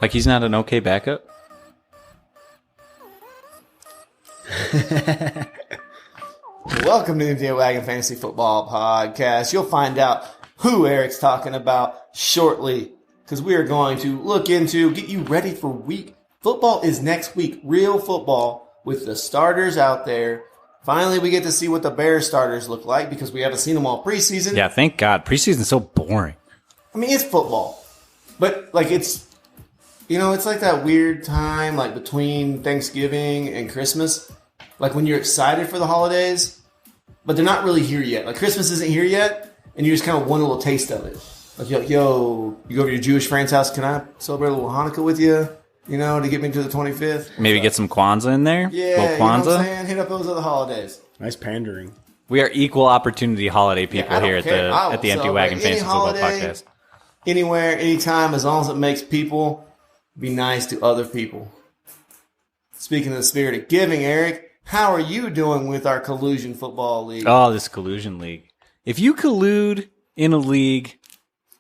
Like he's not an okay backup? Welcome to the MTA Wagon Fantasy Football Podcast. You'll find out who Eric's talking about shortly, because we are going to look into, get you ready for week. Football is next week. Real football with the starters out there. Finally, we get to see what the Bears starters look like because we haven't seen them all preseason. Yeah, thank God. Preseason's so boring. I mean, it's football. But, like, it's, it's like that weird time, like, between Thanksgiving and Christmas. Like, when you're excited for the holidays, but they're not really here yet. Like, Christmas isn't here yet, and you just kind of want a little taste of it. Like, you go over to your Jewish friend's house, can I celebrate a little Hanukkah with you? To get me to the 25th. Maybe get some Kwanzaa in there? Yeah, little Kwanzaa. You know what I'm saying? Hit up those other holidays. Nice pandering. We are equal opportunity holiday people here at the Empty Wagon Fantasy Football Podcast. Anywhere, anytime, as long as it makes people be nice to other people. Speaking of the spirit of giving, Eric, how are you doing with our Collusion Football League? Oh, this Collusion League. If you collude in a league,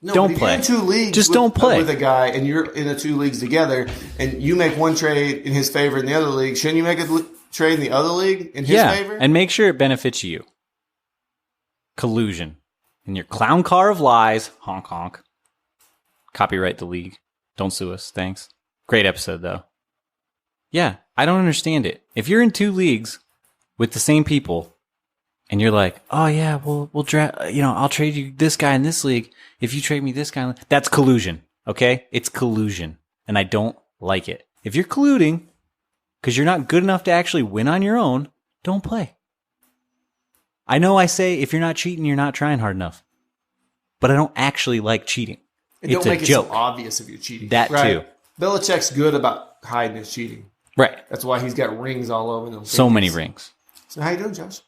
don't play. You're in 2 leagues just don't play with a guy, and you're in the 2 leagues together, and you make one trade in his favor in the other league. Shouldn't you make a trade in the other league in his favor? And make sure it benefits you. Collusion. In your clown car of lies, honk honk. Copyright the league. Don't sue us. Thanks. Great episode, though. Yeah, I don't understand it. If you're in 2 leagues with the same people, and you're like, oh yeah, we'll draft. I'll trade you this guy in this league if you trade me this guy. That's collusion. Okay, it's collusion, and I don't like it. If you're colluding because you're not good enough to actually win on your own, don't play. I know I say if you're not cheating, you're not trying hard enough, but I don't actually like cheating. And it's don't make a joke. It so obvious if you're cheating. That right? too. Belichick's good about hiding his cheating. Right. That's why he's got rings all over them. So many rings. So how you doing, Josh?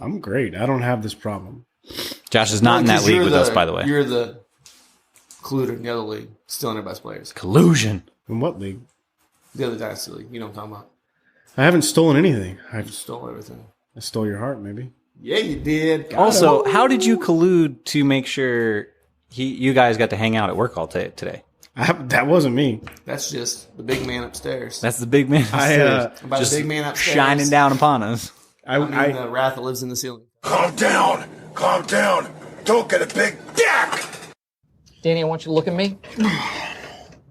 I'm great. I don't have this problem. Josh is not in that league with us, by the way. You're the colluder in the other league, stealing everybody's players. Collusion. In what league? The other dynasty league. You know what I'm talking about. I haven't stolen anything. I stole everything. I stole your heart, maybe. Yeah, you did. Also, how did you collude to make sure you guys got to hang out at work all today? That wasn't me. That's just the big man upstairs. That's the big man upstairs. By the big man upstairs. Shining down upon us. The wrath that lives in the ceiling. Calm down. Calm down. Don't get a big dick. Danny, I want you to look at me.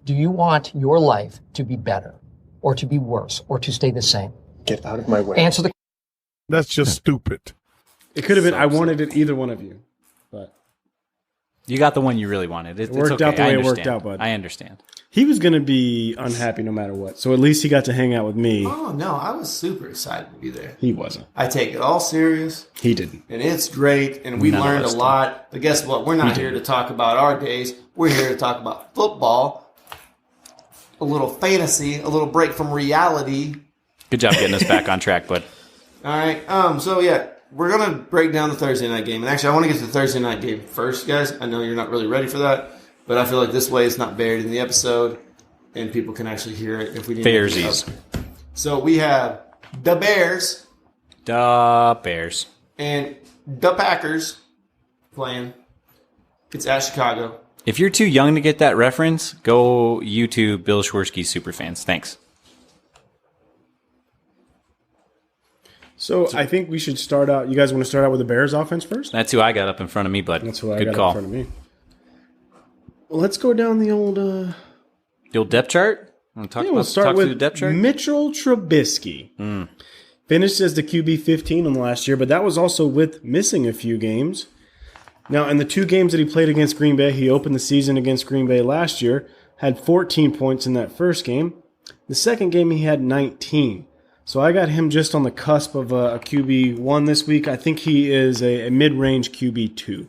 Do you want your life to be better or to be worse or to stay the same? Get out of my way. Answer the That's just stupid. It could have been. I wanted it either one of you, but you got the one you really wanted. It worked okay. out the way it worked out, bud. I understand. He was going to be unhappy no matter what, so at least he got to hang out with me. Oh, no. I was super excited to be there. He wasn't. I take it all serious. He didn't. And it's great, and we learned a lot. But guess what? We're not here to talk about our days. We're here to talk about football, a little fantasy, a little break from reality. Good job getting us back on track, bud. All right. So, yeah, we're going to break down the Thursday night game. And actually, I want to get to the Thursday night game first, guys. I know you're not really ready for that. But I feel like this way it's not buried in the episode, and people can actually hear it if we need Bearsies. So we have the Bears. The Bears. And the Packers playing. It's at Chicago. If you're too young to get that reference, go YouTube Bill Schwersky's Superfans. Thanks. So I think we should start out. You guys want to start out with the Bears offense first? That's who I got up in front of me, bud. That's who I Good got call. in front of me. Well, let's go down the old... The old depth chart? We'll start with the depth chart? Mitchell Trubisky. Finished as the QB 15 on the last year, but that was also with missing a few games. Now, in the 2 games that he played against Green Bay, he opened the season against Green Bay last year, had 14 points in that first game. The second game, he had 19. So I got him just on the cusp of a QB1 this week. I think he is a mid-range QB2.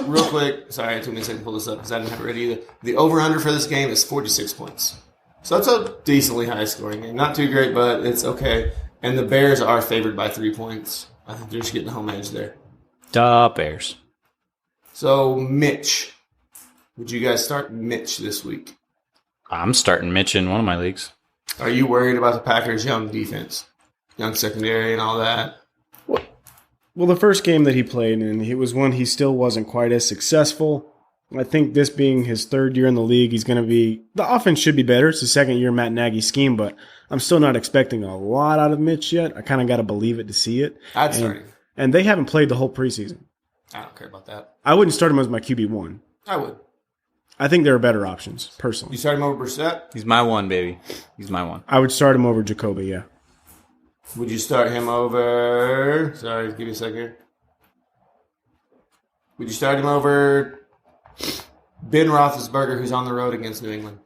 Real quick, sorry, it took me a second to pull this up because I didn't have it ready either. The over-under for this game is 46 points. So that's a decently high-scoring game. Not too great, but it's okay. And the Bears are favored by 3 points. I think they're just getting the home edge there. The Bears. So, Mitch. Would you guys start Mitch this week? I'm starting Mitch in one of my leagues. Are you worried about the Packers' young defense? Young secondary and all that? Well, the first game that he played in, it was one he still wasn't quite as successful. I think this being his third year in the league, he's going to be – the offense should be better. It's the second year Matt Nagy's scheme, but I'm still not expecting a lot out of Mitch yet. I kind of got to believe it to see it. I'd start him. And they haven't played the whole preseason. I don't care about that. I wouldn't start him as my QB1. I would. I think there are better options, personally. You start him over Brissett? He's my one, baby. He's my one. I would start him over Jacoby, yeah. Would you start him over? Sorry, give me a second here. Would you start him over Ben Roethlisberger, who's on the road against New England?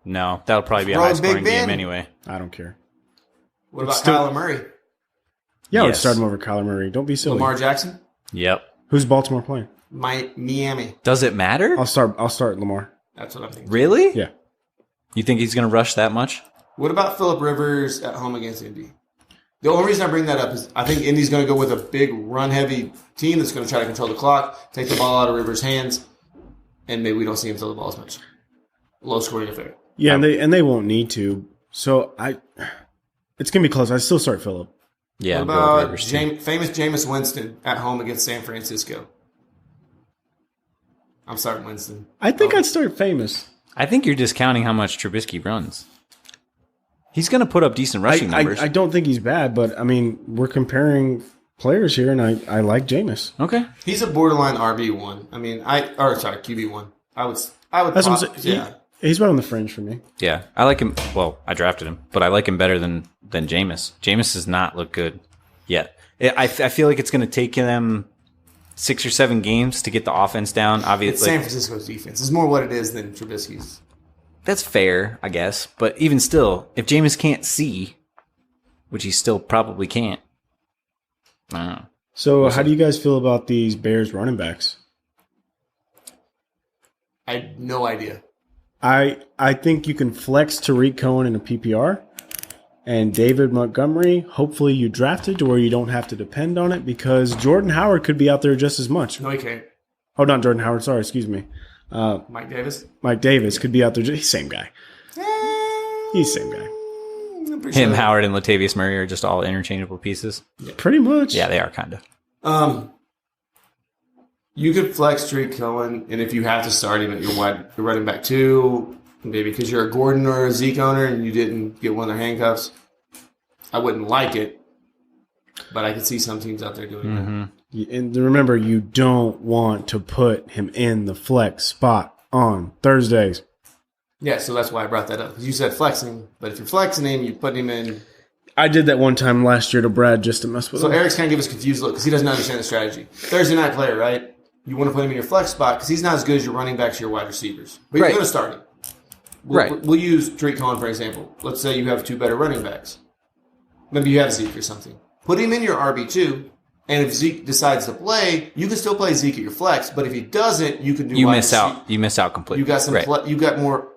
No, that'll probably be a Bro, high-scoring Big Ben. game anyway. I don't care. What about still- Kyler Murray? Yeah, I would Yes. start him over Kyler Murray. Don't be silly. Lamar Jackson? Yep. Who's Baltimore playing? Miami. Does it matter? I'll start Lamar. That's what I'm thinking. Really? Yeah. You think he's going to rush that much? What about Phillip Rivers at home against Indy? The only reason I bring that up is I think Indy's going to go with a big run-heavy team that's going to try to control the clock, take the ball out of Rivers' hands, and maybe we don't see him throw the ball as much. Low-scoring affair. Yeah, and they won't need to. So it's going to be close. I still start Phillip. Yeah. What Bill about Rivers, too. famous Jameis Winston at home against San Francisco? I'm starting Winston. I think I'd start Famous. I think you're discounting how much Trubisky runs. He's going to put up decent rushing numbers. I don't think he's bad, but, I mean, we're comparing players here, and I like Jameis. Okay. He's a borderline RB1. I mean, QB1. I would. That's what I'm saying. Yeah. He's right on the fringe for me. Yeah. I like him. Well, I drafted him, but I like him better than Jameis. Jameis does not look good yet. I feel like it's going to take them 6 or 7 games to get the offense down. It's Obviously, San Francisco's defense. It's more what it is than Trubisky's. that's fair, I guess. But even still, if Jameis can't see, which he still probably can't, I don't know. So how do you guys feel about these Bears running backs? I had no idea. I think you can flex Tariq Cohen in a PPR. And David Montgomery, hopefully you drafted to where you don't have to depend on it because Jordan Howard could be out there just as much. No, he can't. Oh, not Jordan Howard. Sorry, excuse me. Mike Davis? Mike Davis could be out there. He's same guy. He's same guy. I'm pretty Him, sure. Howard, and Latavius Murray are just all interchangeable pieces. Pretty much. Yeah, they are kind of. You could flex Tariq Cohen, and if you have to start him at your running back 2, maybe because you're a Gordon or a Zeke owner and you didn't get one of their handcuffs, I wouldn't like it, but I could see some teams out there doing that. And remember, you don't want to put him in the flex spot on Thursdays. Yeah, so that's why I brought that up. Because you said flexing, but if you're flexing him, you put him in. I did that one time last year to Brad just to mess with So him. Eric's kind of give us a confused look because he doesn't understand the strategy. Thursday night player, right? You want to put him in your flex spot because he's not as good as your running backs or your wide receivers. But you're Right. going to start him. Right. We'll use Tariq Cohen, for example. Let's say you have 2 better running backs. Maybe you have Zeke or something. Put him in your RB2, and if Zeke decides to play, you can still play Zeke at your flex. But if he doesn't, you can do. You wide miss receiver. out. You miss out completely. You got some. Right. You got more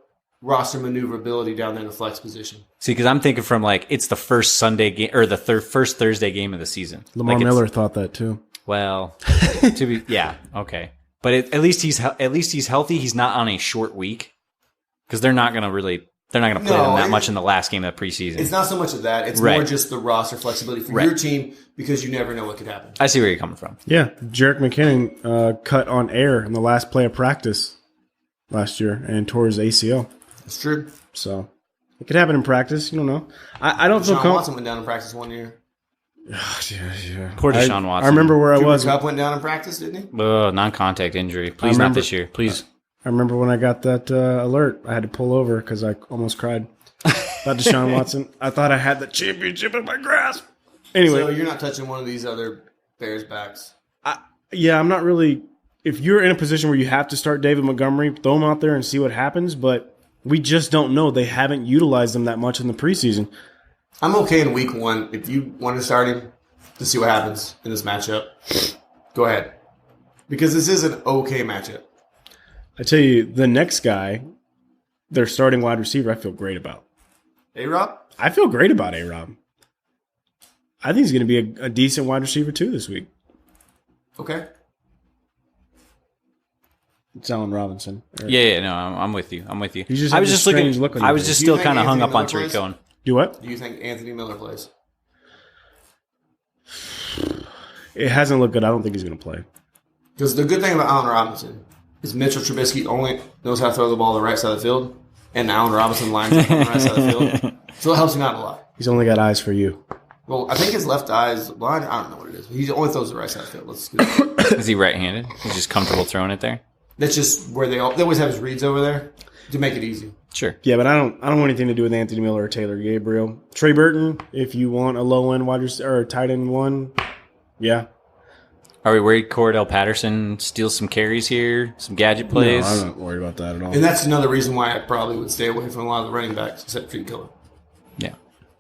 roster maneuverability down there in the flex position. See, because I'm thinking from like it's the first Sunday game or the first Thursday game of the season. Lamar Like, it's- Miller thought that too. Well, to be okay, but at least he's healthy. He's not on a short week because they're not going to play him that much in the last game of the preseason. It's not so much of that. It's Right. more just the roster flexibility for Right. your team because you never know what could happen. I see where you're coming from. Yeah, Jerick McKinnon cut on air in the last play of practice last year and tore his ACL. It's true. So it could happen in practice. You don't know. I don't feel Sean comfortable. Watson went down in practice one year. Yeah. Poor Deshaun Watson. I remember where I was. Cup went down in practice, didn't he? Non-contact injury. Please, remember- not this year. Please. I remember when I got that alert. I had to pull over because I almost cried. About Deshaun Watson. I thought I had the championship in my grasp. Anyway, So you're not touching one of these other Bears backs. yeah, I'm not really. If you're in a position where you have to start David Montgomery, throw him out there and see what happens. But we just don't know. They haven't utilized him that much in the preseason. I'm okay in week 1. If you want to start him to see what happens in this matchup, go ahead. Because this is an okay matchup. I tell you, the next guy, their starting wide receiver, I feel great about. A-Rob? I feel great about A-Rob. I think he's going to be a decent wide receiver too this week. Okay. It's Allen Robinson. Yeah, no, I'm with you. I'm with you. He just I had was this just looking. strange look on I his was face. just Do you still think kind of hung Anthony up on Miller Tariq plays? Cohen. Do what? Do you think Anthony Miller plays? It hasn't looked good. I don't think he's going to play. Because the good thing about Allen Robinson is Mitchell Trubisky only knows how to throw the ball the right side of the field, and Allen Robinson lines up on the right side of the field. So it helps him out a lot. He's only got eyes for you. Well, I think his left eye is blind. I don't know what it is. He only throws the right side of the field. Let's do Is he right-handed? He's just comfortable throwing it there? That's just where they always have his reads over there to make it easy. Sure. Yeah, but I don't want anything to do with Anthony Miller or Taylor Gabriel. Trey Burton, if you want a low end wide receiver or tight end one, yeah. Are we worried Cordell Patterson steals some carries here, some gadget plays? No, I'm not worried about that at all. And that's another reason why I probably would stay away from a lot of the running backs except Tree Killer. Yeah.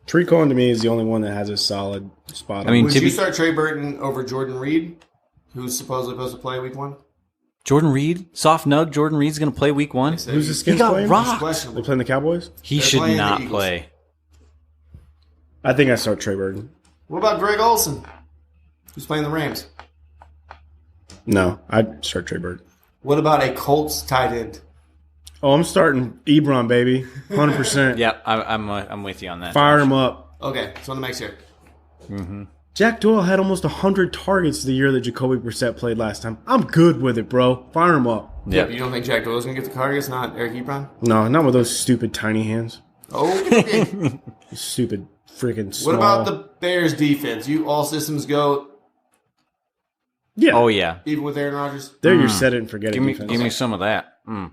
Tree Cohen to me is the only one that has a solid spot. I mean, Would you start Trey Burton over Jordan Reed, who's supposedly supposed to play week 1? Jordan Reed, soft nug. Jordan Reed's going to play week 1. Who's the He Skins got playing? rocked. They playing the Cowboys? He They're should playing the not Eagles. play. I think I start Trey Burton. What about Greg Olson, who's playing the Rams? No, I'd start Trey Burton. What about a Colts tight end? Oh, I'm starting Ebron, baby. 100%. Yeah, I'm with you on that. Fire him up. Okay, so on the mix here. Jack Doyle had almost 100 targets the year that Jacoby Brissett played last time. I'm good with it, bro. Fire him up. Yeah. You don't think Jack Doyle's going to get the targets, not Eric Ebron? No, not with those stupid tiny hands. Okay. Stupid freaking small. What about the Bears defense? You all systems go, Yeah. Oh, yeah. even with Aaron Rodgers? They're your set it and forget it Give defense. me some of that. Mm.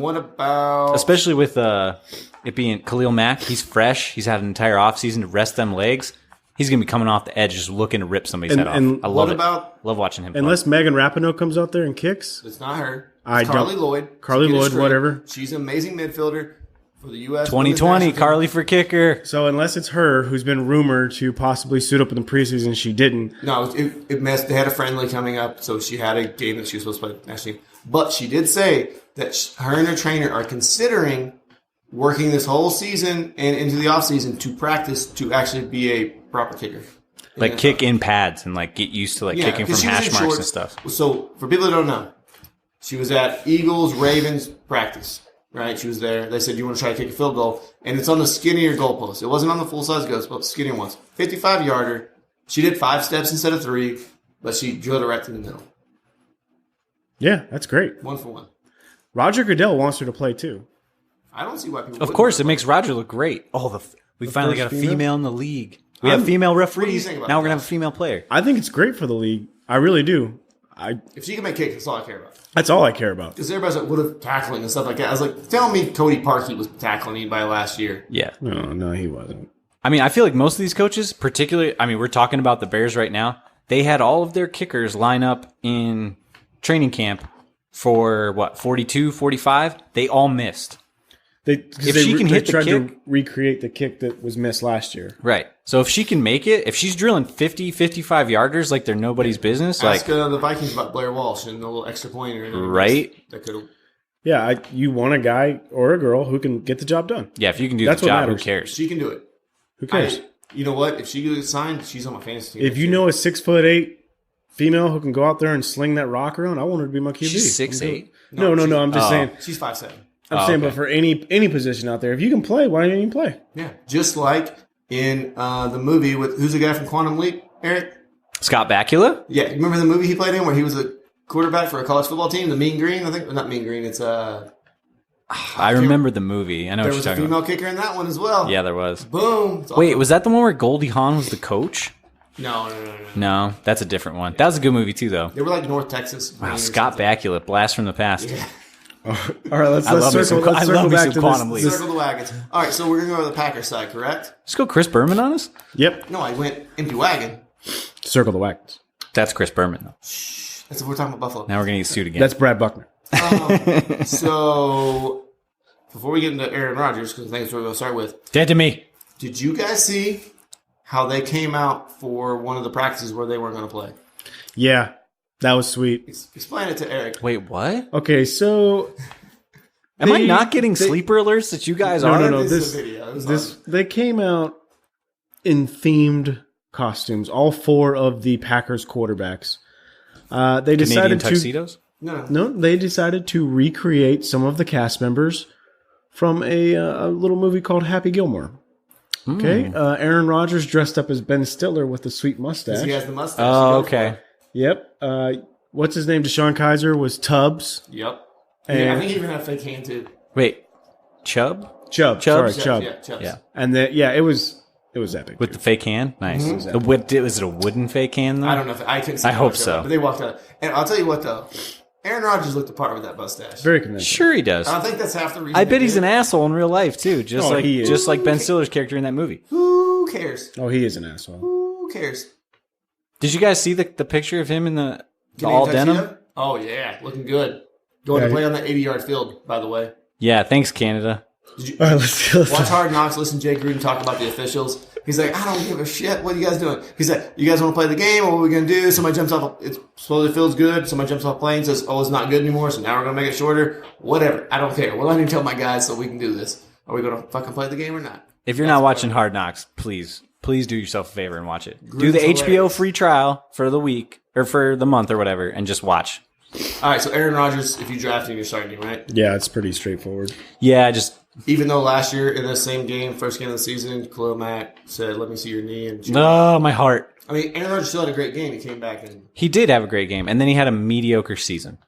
What about... Especially with it being Khalil Mack. He's fresh. He's had an entire offseason to rest them legs. He's going to be coming off the edge just looking to rip somebody's head off. I love what it. about... Love watching him play. Unless Megan Rapinoe comes out there and kicks. It's not her. I It's Carly don't- Lloyd. Carly Get it Lloyd, straight. whatever. She's an amazing midfielder for the U.S. 2020, Carly for kicker. So unless it's her who's been rumored to possibly suit up in the preseason, she didn't. No, it messed. They had a friendly coming up, so she had a game that she was supposed to play nationally. But she did say that her and her trainer are considering working this whole season and into the offseason to practice to actually be a proper kicker. Like kick in pads and like get used to like kicking from 'cause she was hash in marks shorts. and stuff. So for people that don't know, she was at Eagles Ravens practice. Right, she was there. They said, "You want to try to kick a field goal?" And it's on the skinnier goalpost. It wasn't on the full size goalpost, but skinnier ones. 55-yarder. She did 5 steps instead of 3, but she drilled it right through the middle. Yeah, that's great. 1 for 1. Roger Goodell wants her to play too. I don't see why people. Of wouldn't. course, it makes Roger look great. Oh, we finally got a first female? female in the league. We have female referees. think about Now we're that? gonna have a female player. I think it's great for the league. I really do. If she can make kicks, that's all I care about. That's all I care about. Because everybody's like, what if tackling and stuff like that? I was like, tell me Cody Parkey was tackling anybody last year. Yeah. No, he wasn't. I mean, I feel like most of these coaches, particularly, I mean, we're talking about the Bears right now. They had all of their kickers line up in training camp for 42, 45. They all missed. If she can hit the tried kick- to recreate the kick that was missed last year. Right. So if she can make it, if she's drilling 50, 55 yarders like they're nobody's business, Ask like, the Vikings about Blair Walsh and the little extra pointer. Right. That could have. Yeah, you want a guy or a girl who can get the job done. yeah, if you can do That's the what job, who matters. cares? She can do it. Who cares? You know what? If she gets signed, she's on my fantasy team. If you know a 6'8" female who can go out there and sling that rock around, I want her to be my QB. She's 6'8". No, I'm just saying. she's 5'7". I'm saying, okay. but for any position out there, if you can play, why don't you play? Yeah, just like in the movie with who's the guy from Quantum Leap, Eric? Scott Bakula? Yeah, you remember the movie he played in where he was a quarterback for a college football team, the Mean Green? I think not Mean Green. It's I remember the movie. I know there what was you're a talking female about. kicker in that one as well. Yeah, there was. Boom. Wait, was that the one where Goldie Hawn was the coach? No. No, that's a different one. That was a good movie too, though. They were like North Texas. Wow, Scott Bakula, blast from the past. Yeah. All right, let's I love me circle, some- let's I circle love me back some to Quantum this. Leap. Circle the wagons. All right, so we're going to go to the Packers side, correct? Let's go Chris Berman on us. Yep, No, I went empty wagon. circle the wagons. That's Chris Berman, though. That's what we're talking about Buffalo. Now we're going to get sued again. That's Brad Buckner. So, before we get into Aaron Rodgers, because I think that's what we're going to start with, Dead to me. did you guys see how they came out for one of the practices where they weren't going to play? Yeah, that was sweet. Explain it to Eric. Wait, what? Okay, so Am I They- not getting they- sleeper alerts that you guys No, are? no, no. This is This a video. It was this awesome. they came out in themed costumes. All 4 of the Packers quarterbacks. They Canadian decided to tuxedos? No. they decided to recreate some of the cast members from a little movie called Happy Gilmore. Okay, Aaron Rodgers dressed up as Ben Stiller with a sweet mustache. He has the mustache. Oh, He goes okay. Yep. what's his name? Deshaun Kaiser was Tubbs. Yep. And Yeah, I think he even had a fake hand too. Wait, Chubb? Chubb. Chubbs? Sorry, Chubb. Yeah, Chubbs. Yeah. And it was epic. With the fake hand? Nice. Mhm. Was it a wooden fake hand, though? I don't know if I couldn't see. I how hope much so. of it, but they walked out. And I'll tell you what though, Aaron Rodgers looked the part with that mustache. Very convincing. Sure he does. I think that's half the reason. I they bet he's did an it. asshole in real life, too. Just Oh, he is. like Ben Stiller's character in that movie. Who cares? Oh, he is an asshole. Who cares? Did you guys see the picture of him in the Canadian all denim? tuxedo? Oh yeah, looking good. Going Yeah, to play on that 80-yard field, by the way. Yeah, thanks, Canada. Did you All right, let's watch Hard Knocks? Listen to Jay Gruden talk about the officials. He's like, I don't give a shit. What are you guys doing? He's like, you guys want to play the game? What are we going to do? Somebody jumps off. It supposedly feels good. Somebody jumps off a plane, says, oh, it's not good anymore, so now we're going to make it shorter. Whatever. I don't care. Well, let me tell my guys so we can do this. Are we going to fucking play the game or not? If you're not watching Hard Knocks, please do yourself a favor and watch it. Do the Gruden's HBO hilarious. free trial for the week or for the month or whatever, and just watch. All right, so Aaron Rodgers, if you draft him, you're starting him, right? Yeah, it's pretty straightforward. Yeah, just Even though last year in the same game, first game of the season, Khalil Mack said, let me see your knee. And my heart. I mean, Aaron Rodgers still had a great game. He came back and He did have a great game, and then he had a mediocre season.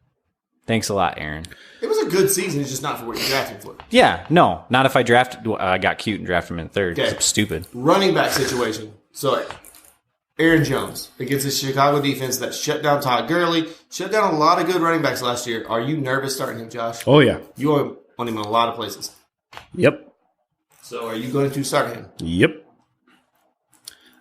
Thanks a lot, Aaron. it was a good season. It's just not for what you drafted for. Yeah, no, not if I drafted. I got cute and drafted him in third. Okay. It's stupid. Running back situation. So, Aaron Jones against the Chicago defense that shut down Todd Gurley, shut down a lot of good running backs last year. Are you nervous starting him, Josh? Oh, yeah. You own him in a lot of places. Yep. So, are you going to start him? Yep.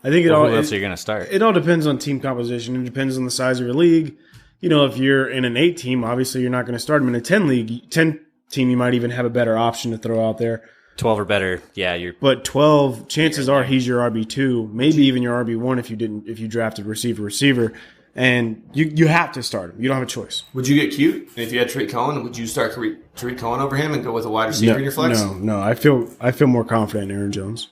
I think Who else are you going to start? it all depends on team composition. It depends on the size of your league. You know, if you're in an 8 team, obviously you're not going to start him in a 10 league. 10 team, you might even have a better option to throw out there. 12 or better. Yeah, you're. But 12, chances are he's your RB2, maybe even your RB1 if you drafted receiver. And you have to start him. You don't have a choice. Would you get cute? And if you had Tariq Cohen, would you start Tariq Cohen over him and go with a wide receiver in your flex? No. I feel more confident in Aaron Jones.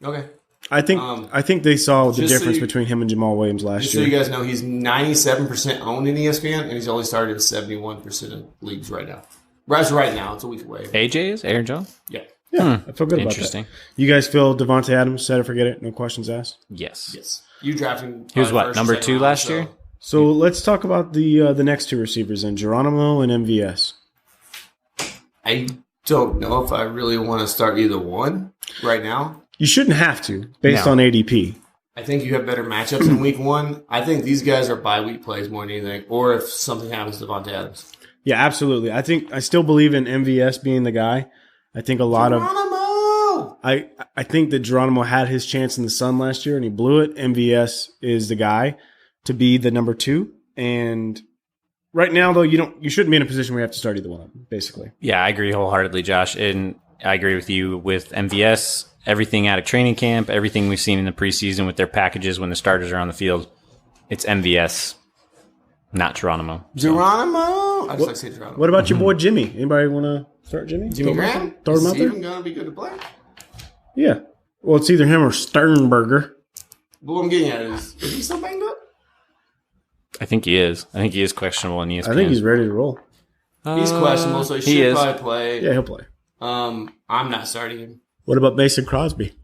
Okay. I think they saw the just so difference you- between him and Jamal Williams last Just so year. you guys know, he's 97% owned in ESPN, and he's only started in 71% of leagues right now. Right now, it's a week away. AJ is Aaron Jones? Yeah. Yeah, I feel good about Interesting. that. You guys feel Devontae Adams, set it, forget it, no questions asked? Yes. Yes. You drafted him. He was probably what, first or number second 2 round, last so- year? So let's talk about the next two receivers then, Geronimo and MVS. I don't know if I really want to start either one right now. You shouldn't have to, based No. on ADP. I think you have better matchups in week one. I think these guys are bye-week plays more than anything, or if something happens to Devontae Adams. Yeah, absolutely. I still believe in MVS being the guy. I think a lot of Geronimo! I think that Geronimo had his chance in the sun last year and he blew it. MVS is the guy to be the number 2. And right now, though, you shouldn't be in a position where you have to start either one of them, basically. Yeah, I agree wholeheartedly, Josh. And I agree with you with MVS. Everything out of training camp, everything we've seen in the preseason with their packages when the starters are on the field, it's MVS, not Geronimo. Geronimo! I just like to say Geronimo. What about your boy Jimmy? Anybody want to start Jimmy? Jimmy Throw him out Graham? there? Throw him Is out he there? even going to be good to play? Yeah. Well, it's either him or Sternberger. But what I'm getting at is he still banged up? I think he is. I think he is questionable in ESPN. I think he's ready to roll. He's questionable, so he should is. probably play. Yeah, he'll play. I'm not starting him. What about Mason Crosby?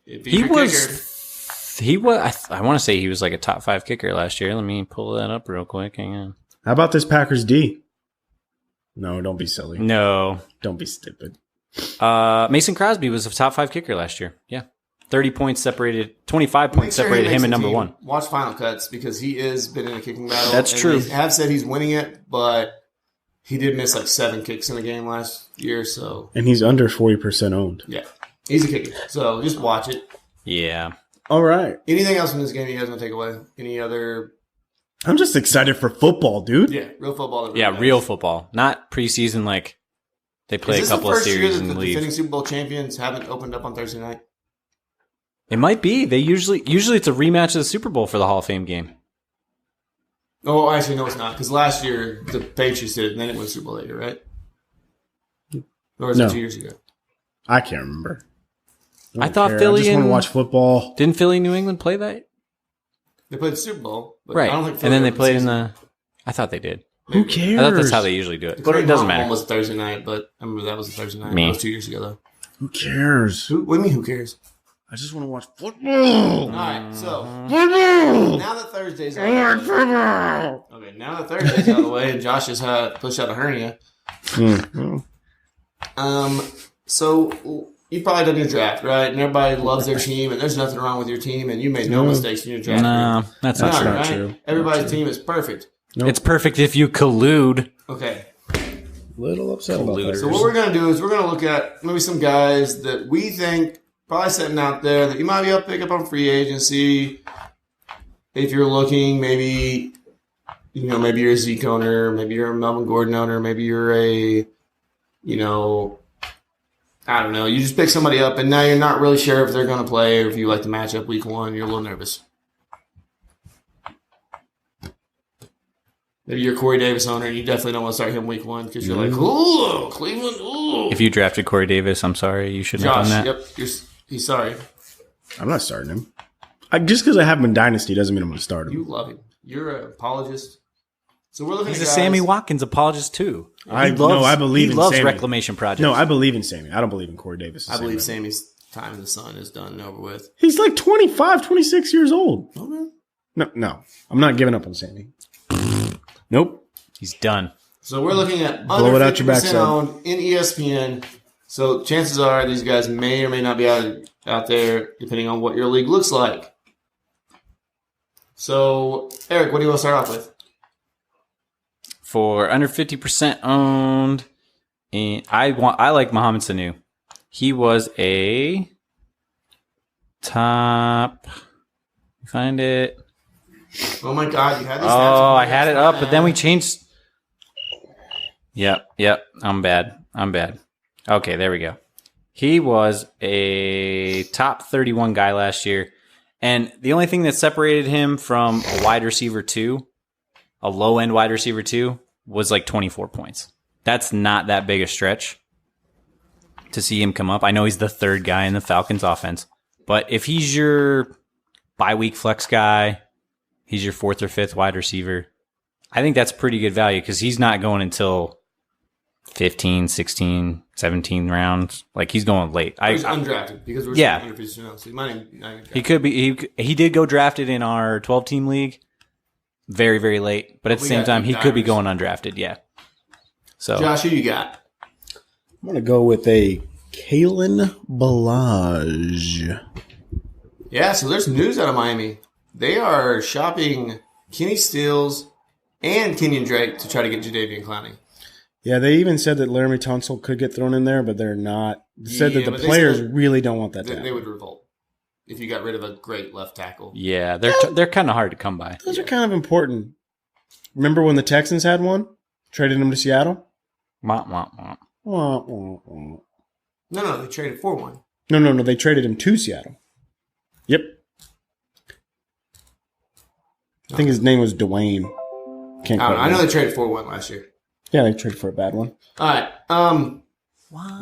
If He your was. kicker. He was. I want to say he was like a top 5 kicker last year. Let me pull that up real quick. Hang on. How about this Packers D? No, don't be silly. No. Don't be stupid. Mason Crosby was a top 5 kicker last year. Yeah. 30 points separated, 25 Make points sure he separated makes him and the number team. 1. Watch Final Cuts because he has been in a kicking battle. That's and true. They have said he's winning it, but he did miss like 7 kicks in the game last year. So And he's under 40% owned. yeah, he's a kicker. So just watch it. Yeah. All right. Anything else from this game you guys want to take away? Any other? I'm just excited for football, dude. Yeah, real football. that Yeah, really real matters. football. Not preseason like they play Is a this couple the of first year series that and the leave. defending Super Bowl champions haven't opened up on Thursday night? It might be. They usually it's a rematch of the Super Bowl for the Hall of Fame game. Oh, actually, no, it's not. Because last year the Patriots did it, and then it went Super Bowl later, right? Or was No. it 2 years ago? I can't remember. I don't thought care. Philly I just want to and- watch football. Didn't Philly New England play that? They played the Super Bowl, but Right. I don't think. And Philly then they opened played in season. the I thought they did. Who cares? I thought that's how they usually do it. But it doesn't One matter. was Thursday night, but I remember that was a Thursday night. Me. That was 2 years ago, though. Who cares? What do you mean? Who cares? I just want to watch football. All right, so now that Thursday's out of the way. Okay, now that Thursday's out of the way and Josh has had pushed out a hernia. So you probably done your draft, right? And everybody loves their team, and there's nothing wrong with your team, and you made no mistakes in your draft. No, that's not None, true. right? Everybody's team is perfect. Nope. It's perfect if you collude. Okay. Little upset about that. So what we're going to do is we're going to look at maybe some guys that we think probably sitting out there that you might be able to pick up on free agency. If you're looking, maybe you're a Zeke owner, maybe you're a Melvin Gordon owner, maybe you're a, I don't know. You just pick somebody up, and now you're not really sure if they're going to play or if you like the matchup week one. You're a little nervous. Maybe you're a Corey Davis owner, and you definitely don't want to start him week one because you're like, ooh, Cleveland, ooh. If you drafted Corey Davis, I'm sorry. You shouldn't have done that. Yep, he's sorry. I'm not starting him. Just because I have him in Dynasty doesn't mean I'm going to start him. You love him. You're an apologist. So we're looking He's at a guys. Sammy Watkins apologist, too. I believe he in loves Sammy. reclamation projects. No, I believe in Sammy. I don't believe in Corey Davis. I believe Sammy's time in the sun is done and over with. He's like 25, 26 years old. Okay. No. I'm not giving up on Sammy. Nope. He's done. So we're looking at Blow under it out your 50% backside. owned in ESPN. So chances are these guys may or may not be out there, depending on what your league looks like. So, Eric, what do you want to start off with? For under 50% owned, and I like Mohamed Sanu. He was a top. Find it. Oh my God, you had this. Oh, I had it up, but then we changed. Yep. I'm bad. Okay, there we go. He was a top 31 guy last year, and the only thing that separated him from a wide receiver 2, a low-end wide receiver 2, was like 24 points. That's not that big a stretch to see him come up. I know he's the third guy in the Falcons offense, but if he's your bye-week flex guy, he's your fourth or fifth wide receiver, I think that's pretty good value because he's not going until 15, 16, 17 rounds. Like, he's going late. He's undrafted because we're Yeah. under 50% owned, so he might not even He could be. He did go drafted in our 12-team league, very, very late. But at the We same got time, deep he could be divers. going undrafted. Yeah. So Josh, who you got? I'm going to go with a Kalen Ballage. Yeah, so there's news out of Miami. They are shopping Kenny Stills and Kenyon Drake to try to get Jadeveon Clowney. Yeah, they even said that Laramie Tunsil could get thrown in there, but they're not. They said that Yeah, the but they players said really don't want that to They happen. would revolt if you got rid of a great left tackle. yeah, they're kind of hard to come by. Those are kind of important. Remember when the Texans had one? Traded him to Seattle? Womp, womp, womp. Wah, wah, wah. No, they traded for one. No. They traded him to Seattle. Yep. I think his name was Dwayne. Can't quite I know remember. they traded for one last year. Yeah, they traded for a bad one. All right.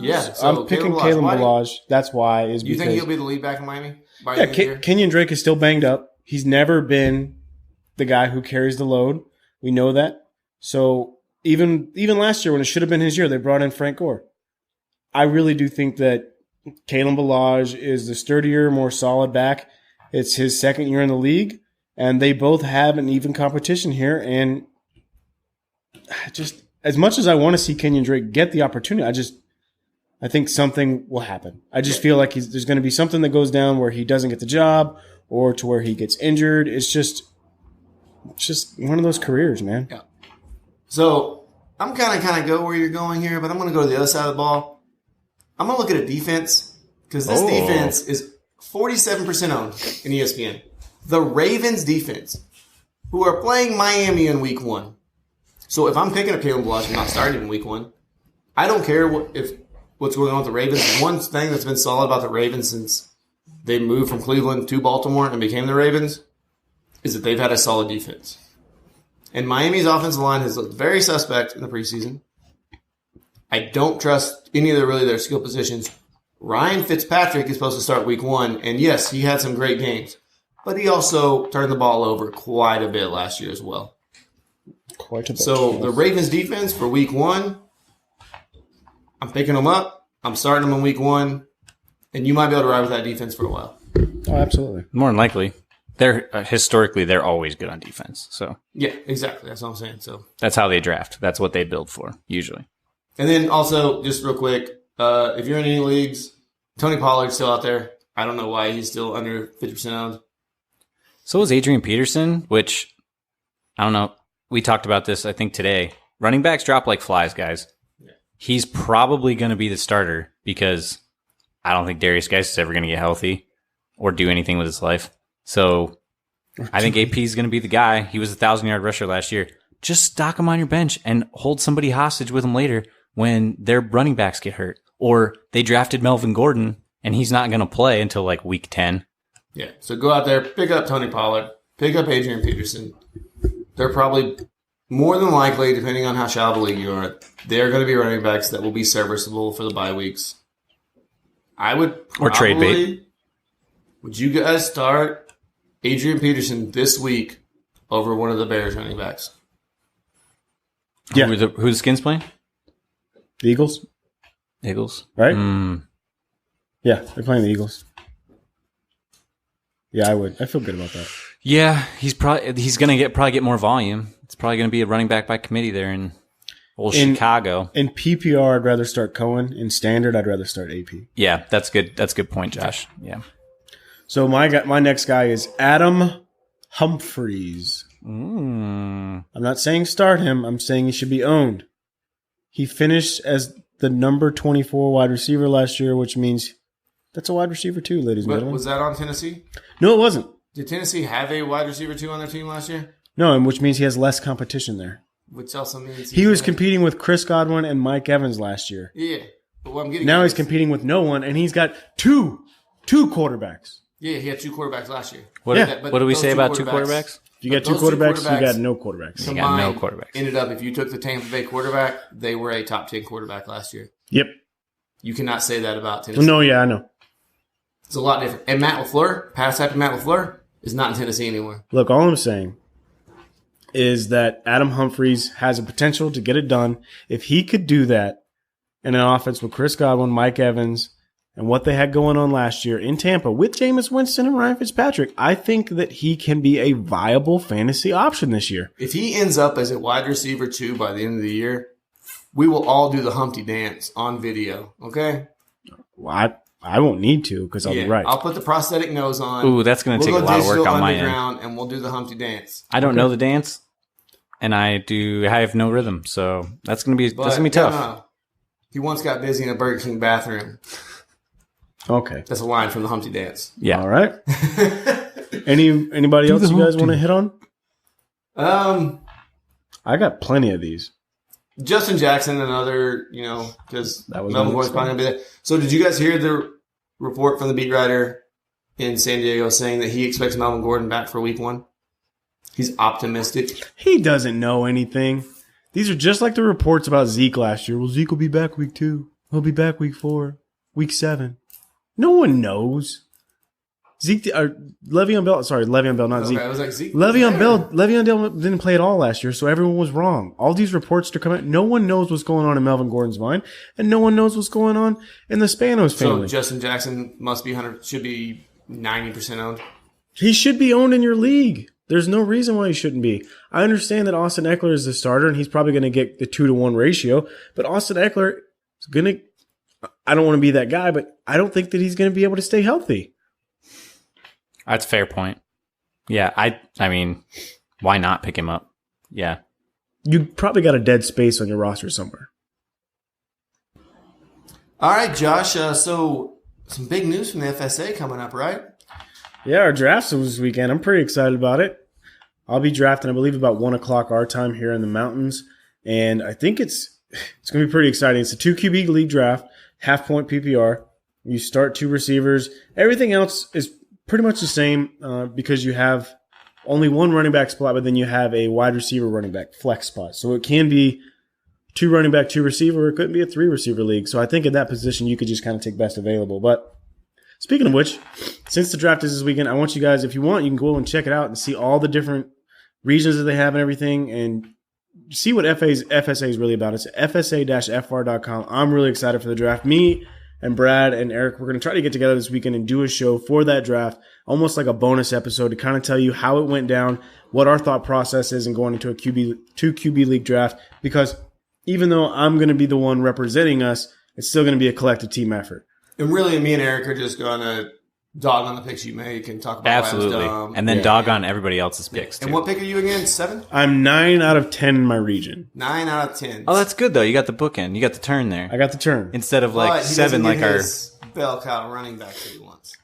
Yeah, so I'm picking Caleb Kalen Why do Ballage. That's why. Is you because think he'll be the lead back in Miami? By the yeah, end of the year? Kenyon Drake is still banged up. He's never been the guy who carries the load. We know that. So even last year when it should have been his year, they brought in Frank Gore. I really do think that Kalen Ballage is the sturdier, more solid back. It's his second year in the league, and they both have an even competition here. And just as much as I want to see Kenyon Drake get the opportunity, I think something will happen. I just feel like there's going to be something that goes down where he doesn't get the job or to where he gets injured. It's just one of those careers, man. Yeah. So I'm kind of go where you're going here, but I'm going to go to the other side of the ball. I'm going to look at a defense because this defense is 47% owned in ESPN. The Ravens defense, who are playing Miami in week one. So if I'm picking up Caleb Ballage, I'm not starting in week one. I don't care what's going on with the Ravens. One thing that's been solid about the Ravens since they moved from Cleveland to Baltimore and became the Ravens is that they've had a solid defense. And Miami's offensive line has looked very suspect in the preseason. I don't trust any of their skill positions. Ryan Fitzpatrick is supposed to start week one, and yes, he had some great games. But he also turned the ball over quite a bit last year as well. Quite a bit. So the Ravens defense for week one, I'm picking them up. I'm starting them in week one, and you might be able to ride with that defense for a while. Oh, absolutely. More than likely. They're historically they're always good on defense. So Yeah, exactly. That's what I'm saying. So that's how they draft. That's what they build for usually. and then also just real quick, if you're in any leagues, Tony Pollard's still out there. I don't know why he's still under 50% owned. So is Adrian Peterson, which I don't know. We talked about this I think today. Running backs drop like flies, guys. Yeah. He's probably going to be the starter because I don't think Darius Geis is ever going to get healthy or do anything with his life. So I think AP is going to be the guy. He was a 1,000-yard rusher last year. Just stock him on your bench and hold somebody hostage with him later when their running backs get hurt. Or they drafted Melvin Gordon and he's not going to play until like week 10. Yeah, so go out there, pick up Tony Pollard, pick up Adrian Peterson. They're probably more than likely, depending on how shallow the league you are, they're going to be running backs that will be serviceable for the bye weeks. I would probably, Or trade bait. Would you guys start Adrian Peterson this week over one of the Bears running backs? Yeah. Who's Skins playing? The Eagles, Eagles. right? Yeah, they're playing the Eagles. Yeah, I would. I feel good about that. Yeah, he's going to probably get more volume. It's probably going to be a running back by committee there in old Chicago. In PPR, I'd rather start Cohen. In Standard, I'd rather start AP. Yeah, that's good. That's a good point, Josh. Yeah. So my next guy is Adam Humphries. I'm not saying start him. I'm saying he should be owned. He finished as the number 24 wide receiver last year, which means that's a wide receiver too, ladies and But gentlemen. was that on Tennessee? No, it wasn't. Did Tennessee have a wide receiver 2 on their team last year? No, and which means he has less competition there. Which also means He was competing with Chris Godwin and Mike Evans last year. Yeah, but what I'm getting Now at he's is- competing with no one, and he's got two quarterbacks. Yeah, he had 2 quarterbacks last year. What do we those say about 2 quarterbacks? If you got 2 those two quarterbacks, you quarterbacks- got no quarterbacks. You got no Combined quarterbacks. Ended up, if you took the Tampa Bay quarterback, they were a top 10 quarterback last year. Yep. You cannot say that about Tennessee. No, yeah, I know. It's a lot different. And Matt LaFleur, pass happy Matt LaFleur, is not in Tennessee anymore. Look, all I'm saying is that Adam Humphries has a potential to get it done. If he could do that in an offense with Chris Godwin, Mike Evans, and what they had going on last year in Tampa with Jameis Winston and Ryan Fitzpatrick, I think that he can be a viable fantasy option this year. If he ends up as a wide receiver 2 by the end of the year, we will all do the Humpty dance on video, okay? Well, I won't need to because I'll be right. I'll put the prosthetic nose on. Ooh, that's going to take a lot of work on my end. And we'll do the Humpty dance. I don't know the dance, and I have no rhythm, so that's going to be tough. No. He once got busy in a Burger King bathroom. Okay. That's a line from the Humpty dance. Yeah. All right. Anybody else you guys want to hit on? I got plenty of these. Justin Jackson, another, because That was Melvin Gordon's probably going to be there. So did you guys hear the report from the beat writer in San Diego saying that he expects Melvin Gordon back for week 1? He's optimistic. He doesn't know anything. These are just like the reports about Zeke last year. Well, Zeke will be back week 2. He'll be back week 4, week 7. No one knows. Le'Veon Bell, not Zeke. Okay, I was like, Zeke. Le'Veon Bell didn't play at all last year, so everyone was wrong. All these reports to come out, no one knows what's going on in Melvin Gordon's mind, and no one knows what's going on in the Spanos family. So Justin Jackson should be 90% owned. He should be owned in your league. There's no reason why he shouldn't be. I understand that Austin Eckler is the starter, and he's probably going to get the 2-to-1 ratio, but Austin Eckler is going to – I don't want to be that guy, but I don't think that he's going to be able to stay healthy. That's a fair point. Yeah, I mean, why not pick him up? Yeah. You probably got a dead space on your roster somewhere. All right, Josh. So some big news from the FSA coming up, right? Yeah, our draft's this weekend. I'm pretty excited about it. I'll be drafting, I believe, about 1 o'clock our time here in the mountains. And I think it's going to be pretty exciting. It's a 2 QB league draft, half-point PPR. You start 2 receivers. Everything else is pretty much the same because you have only 1 running back spot, but then you have a wide receiver running back flex spot. So it can be 2 running back, 2 receiver, or it could be a 3 receiver league. So I think in that position, you could just kind of take best available. But speaking of which, since the draft is this weekend, I want you guys, if you want, you can go and check it out and see all the different regions that they have and everything and see what FSA is really about. It's fsa-fr.com. I'm really excited for the draft. Me and Brad and Eric, we're going to try to get together this weekend and do a show for that draft, almost like a bonus episode to kind of tell you how it went down, what our thought process is in going into a two QB league draft. Because even though I'm going to be the one representing us, it's still going to be a collective team effort. And really, me and Eric are just going to dog on the picks you make and talk about Absolutely. why it was dumb. And then dog on everybody else's picks, too. And what pick are you again? 7? I'm 9 out of 10 in my region. 9 out of 10. Oh, that's good, though. You got the bookend. You got the turn there. I got the turn. Instead of, like, But he 7 doesn't like get our... his bell cow running back that he wants.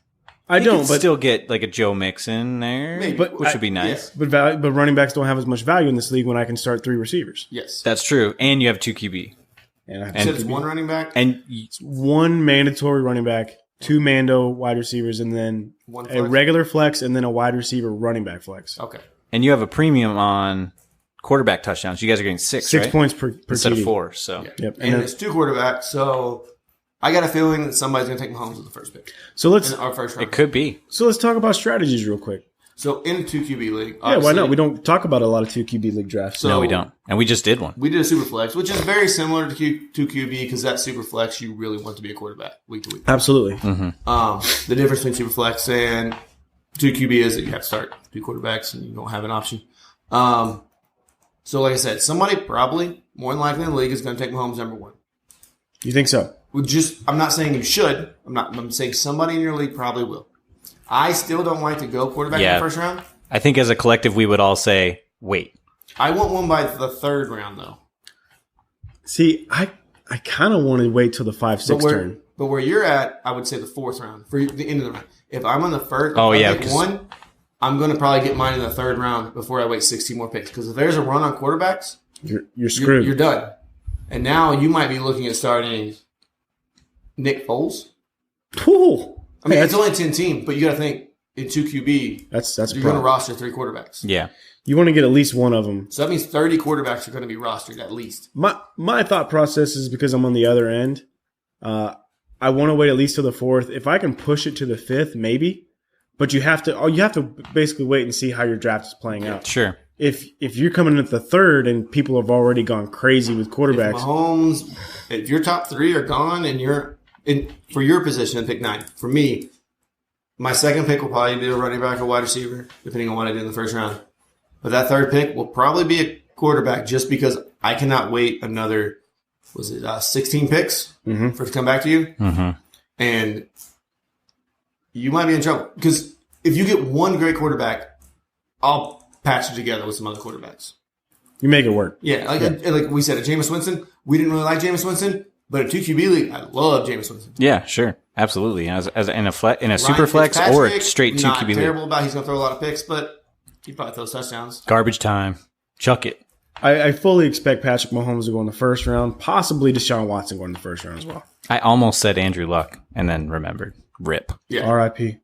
I You don't, could but still get, like, a Joe Mixon there, Maybe. which would be nice. but running backs don't have as much value in this league when I can start 3 receivers. Yes. That's true. And you have 2 QB. And I have You said it's one running back? And 1 mandatory running back, 2 Mando wide receivers, and then One a flex? regular flex, and then a wide receiver running back flex. Okay. you have a premium on quarterback touchdowns. You guys are getting 6, 6 right? points per Instead TD. of 4, so... Yeah. Yep. And then- it's 2 quarterbacks, so I got a feeling that somebody's going to take Mahomes with the first pick. So let's In our first round. It could be. talk about strategies real quick. So in a 2 QB league. Yeah, why obviously, not? We don't talk about a lot of 2 QB league drafts. So No, we don't. And we just did one. we did a super flex, which is very similar to 2 QB because that super flex you really want to be a quarterback week to week. Absolutely. The difference between super flex and 2 QB is that you have to start 2 quarterbacks and you don't have an option. So like I said, somebody probably more than likely in the league is going to take Mahomes number 1. You think so? I'm not saying you should. I'm saying somebody in your league probably will. I still don't like to go quarterback in Yeah. the first round. I think as a collective, we would all say, wait. I want one by the 3rd round though. See, I kind of want to wait till the 5-6 turn. But where you're at, I would say the 4th round for the end of the round. If I'm on the first, Oh, if yeah, I pick 'cause- one, I'm going to probably get mine in the 3rd round before I wait 16 more picks. Because if there's a run on quarterbacks, You're screwed. you're done. And now you might be looking at starting Nick Foles. Ooh. I mean, Hey, it's only a 10 team, but you got to think in 2 QB, that's you're a going to problem. roster 3 quarterbacks. Yeah. You want to get at least one of them. So that means 30 quarterbacks are going to be rostered at least. My thought process is because I'm on the other end. I want to wait at least till the 4th. If I can push it to the 5th, maybe. But you have to basically wait and see how your draft is playing out. Sure. If you're coming at the 3rd and people have already gone crazy with If quarterbacks, Mahomes, if your top 3 are gone and you're in for your position in pick 9, for me, my 2nd pick will probably be a running back or wide receiver, depending on what I do in the first round. But that 3rd pick will probably be a quarterback just because I cannot wait another, 16 picks for it to come back to you. Mm-hmm. And you might be in trouble. Because if you get one great quarterback, I'll patch it together with some other quarterbacks. you make it work. Yeah, like we said, at Jameis Winston, we didn't really like Jameis Winston, but at 2 QB league, I love Jameis Winston. Yeah, sure. Absolutely. As in a super flex or Fitzpatrick, straight 2 not QB league. terrible about he's going to throw a lot of picks, but he probably throws touchdowns. Garbage time. Chuck it. I fully expect Patrick Mahomes to go in the 1st round, possibly Deshaun Watson going in the 1st round as well. I almost said Andrew Luck and then remembered. Rip. Yeah, R.I.P.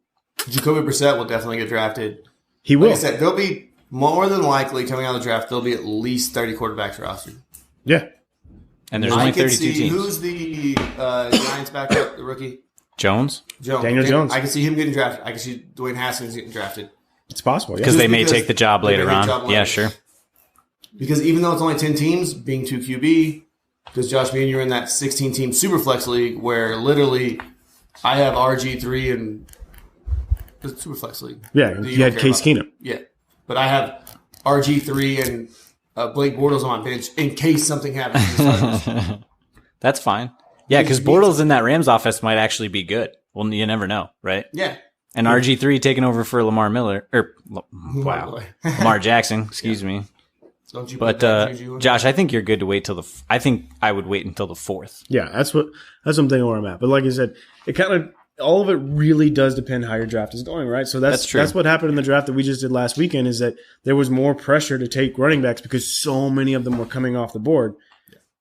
Jacoby Brissett will definitely get drafted. He will. Like I said, there'll be more than likely coming out of the draft. There'll be at least 30 quarterbacks rostered. Yeah. And there's I only could 32 see teams. who's the Giants backup, the rookie Jones? Daniel Jones. I can see him getting drafted. I can see Dwayne Haskins getting drafted. It's possible. Yeah. Because they may because take the job they later may take on. the job Yeah, later. sure. Because even though it's only 10 teams, being 2 QB, because Josh, me and you are in that 16-team Superflex league where literally I have RG3 and the Superflex league. Yeah, that you had don't care Case about. Keenum. Yeah, but I have RG3 and Blake Bortles on my bench in case something happens. That's fine. Yeah, because Bortles in that Rams offense might actually be good. Well, you never know, right? Yeah. And RG3 taking over for Lamar Miller. Wow. boy. Lamar Jackson, excuse me. Don't you But put that juju in? Josh, I think you're good to wait till I think I would wait until the 4th. Yeah, that's what I'm thinking where I'm at. But like I said, it kind of all of it really does depend how your draft is going, right? So That's true. That's what happened in the draft that we just did last weekend. Is that there was more pressure to take running backs because so many of them were coming off the board,